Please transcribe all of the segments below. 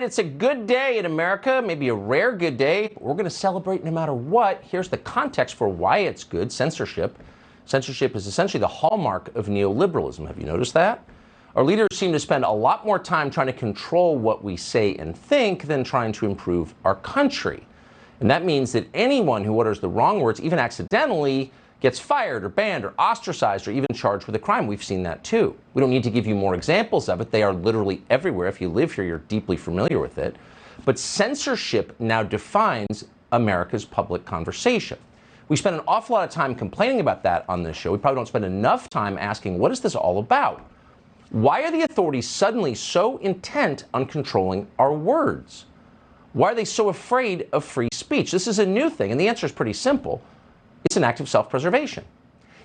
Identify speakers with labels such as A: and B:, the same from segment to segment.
A: It's a good day in America, maybe a rare good day, but we're going to celebrate no matter what. Here's the context for why it's good: censorship. Censorship is essentially the hallmark of neoliberalism. Have you noticed that? Our leaders seem to spend a lot more time trying to control what we say and think than trying to improve our country. And that means that anyone who utters the wrong words, even accidentally, gets fired or banned or ostracized or even charged with a crime. We've seen that too. We don't need to give you more examples of it. They are literally everywhere. If you live here, you're deeply familiar with it. But censorship now defines America's public conversation. We spend an awful lot of time complaining about that on this show. We probably don't spend enough time asking, what is this all about? Why are the authorities suddenly so intent on controlling our words? Why are they so afraid of free speech? This is a new thing, and the answer is pretty simple. It's an act of self-preservation.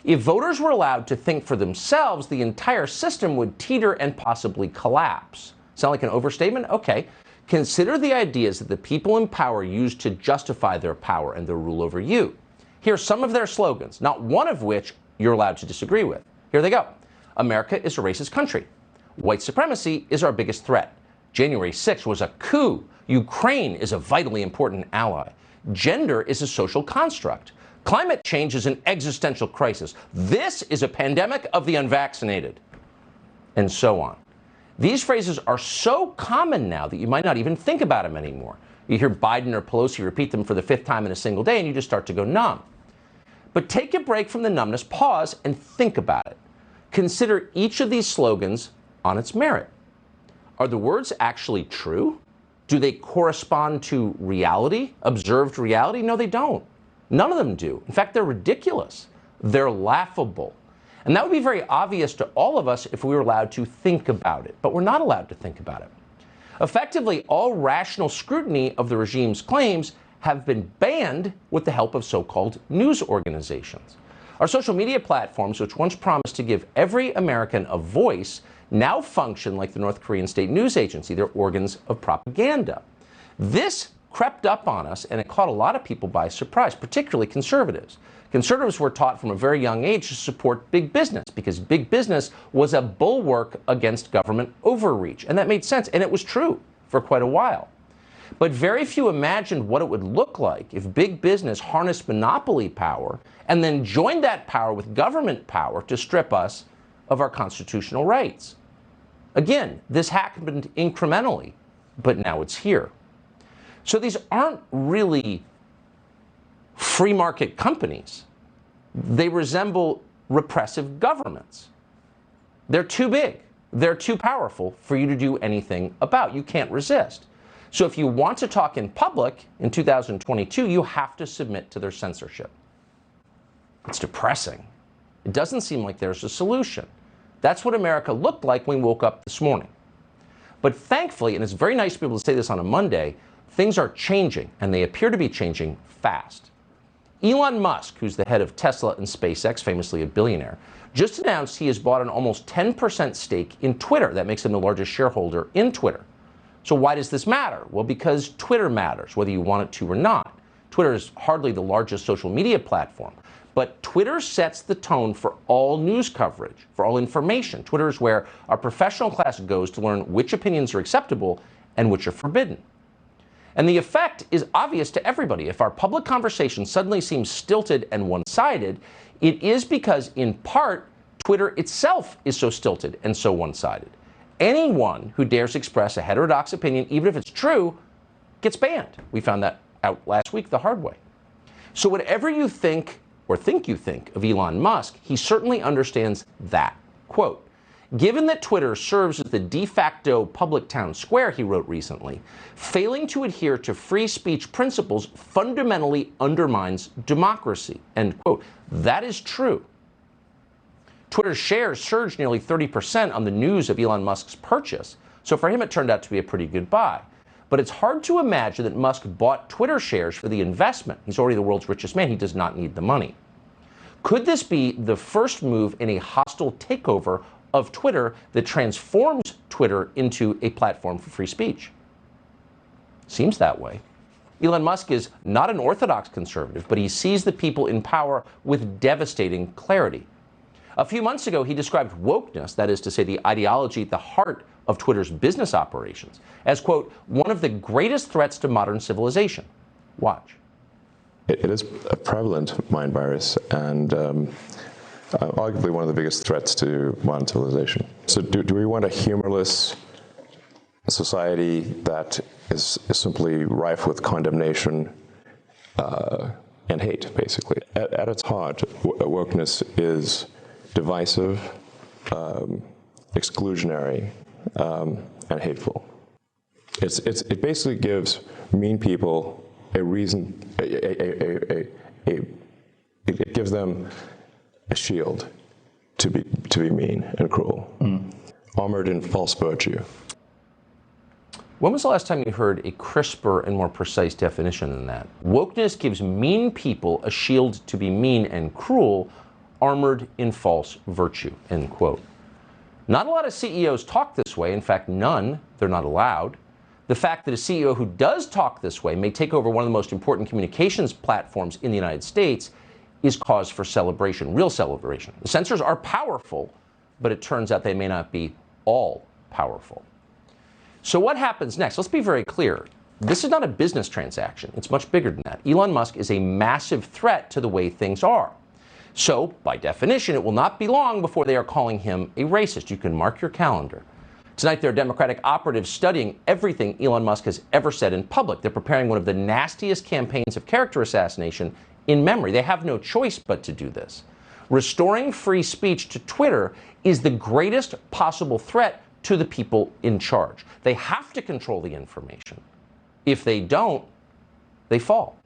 A: If voters were allowed to think for themselves, the entire system would teeter and possibly collapse. Sound like an overstatement? Okay. Consider the ideas that the people in power use to justify their power and their rule over you. Here's some of their slogans, not one of which you're allowed to disagree with. Here they go. America is a racist country. White supremacy is our biggest threat. January 6th was a coup. Ukraine is a vitally important ally. Gender is a social construct. Climate change is an existential crisis. This is a pandemic of the unvaccinated. And so on. These phrases are so common now that you might not even think about them anymore. You hear Biden or Pelosi repeat them for the 5th time in a single day and you just start to go numb. But take a break from the numbness, pause, and think about it. Consider each of these slogans on its merit. Are the words actually true? Do they correspond to reality, observed reality? No, they don't. None of them do. In fact, they're ridiculous. They're laughable. And that would be very obvious to all of us if we were allowed to think about it. But we're not allowed to think about it. Effectively, all rational scrutiny of the regime's claims have been banned with the help of so-called news organizations. Our social media platforms, which once promised to give every American a voice, now function like the North Korean state news agency. They're organs of propaganda. This crept up on us, and it caught a lot of people by surprise, particularly conservatives. Conservatives were taught from a very young age to support big business because big business was a bulwark against government overreach. And that made sense, and it was true for quite a while. But very few imagined what it would look like if big business harnessed monopoly power and then joined that power with government power to strip us of our constitutional rights. Again, this happened incrementally, but now it's here. So these aren't really free market companies. They resemble repressive governments. They're too big. They're too powerful for you to do anything about. You can't resist. So if you want to talk in public in 2022, you have to submit to their censorship. It's depressing. It doesn't seem like there's a solution. That's what America looked like when we woke up this morning. But thankfully, and it's very nice to be able to say this on a Monday, things are changing, and they appear to be changing fast. Elon Musk, who's the head of Tesla and SpaceX, famously a billionaire, just announced he has bought an almost 10% stake in Twitter. That makes him the largest shareholder in Twitter. So why does this matter? Well, because Twitter matters, whether you want it to or not. Twitter is hardly the largest social media platform, but Twitter sets the tone for all news coverage, for all information. Twitter is where our professional class goes to learn which opinions are acceptable and which are forbidden. And the effect is obvious to everybody. If our public conversation suddenly seems stilted and one-sided, it is because, in part, Twitter itself is so stilted and so one-sided. Anyone who dares express a heterodox opinion, even if it's true, gets banned. We found that out last week the hard way. So whatever you think or think you think of Elon Musk, he certainly understands that. Quote, "Given that Twitter serves as the de facto public town square," he wrote recently, "failing to adhere to free speech principles fundamentally undermines democracy." End quote. That is true. Twitter's shares surged nearly 30% on the news of Elon Musk's purchase, so for him it turned out to be a pretty good buy. But it's hard to imagine that Musk bought Twitter shares for the investment. He's already the world's richest man. He does not need the money. Could this be the first move in a hostile takeover of Twitter that transforms Twitter into a platform for free speech? Seems that way. Elon Musk is not an orthodox conservative, but he sees the people in power with devastating clarity. A few months ago, he described wokeness, that is to say, the ideology at the heart of Twitter's business operations as, quote, one of the greatest threats to modern civilization. Watch.
B: It is a prevalent mind virus and arguably one of the biggest threats to modern civilization. So do we want a humorless society that is simply rife with condemnation and hate, basically? At its heart, wokeness is divisive, exclusionary, and hateful. It basically gives mean people a reason, it gives them a shield to be mean and cruel, armored in false virtue.
A: When was the last time you heard a crisper and more precise definition than that? Wokeness gives mean people a shield to be mean and cruel, armored in false virtue, end quote. Not a lot of CEOs talk this way. In fact, none. They're not allowed. The fact that a CEO who does talk this way may take over one of the most important communications platforms in the United States is cause for celebration, real celebration. The censors are powerful, but it turns out they may not be all powerful. So what happens next? Let's be very clear. This is not a business transaction. It's much bigger than that. Elon Musk is a massive threat to the way things are. So, by definition, it will not be long before they are calling him a racist. You can mark your calendar. Tonight, there are Democratic operatives studying everything Elon Musk has ever said in public. They're preparing one of the nastiest campaigns of character assassination in memory. They have no choice but to do this. Restoring free speech to Twitter is the greatest possible threat to the people in charge. They have to control the information. If they don't, they fall.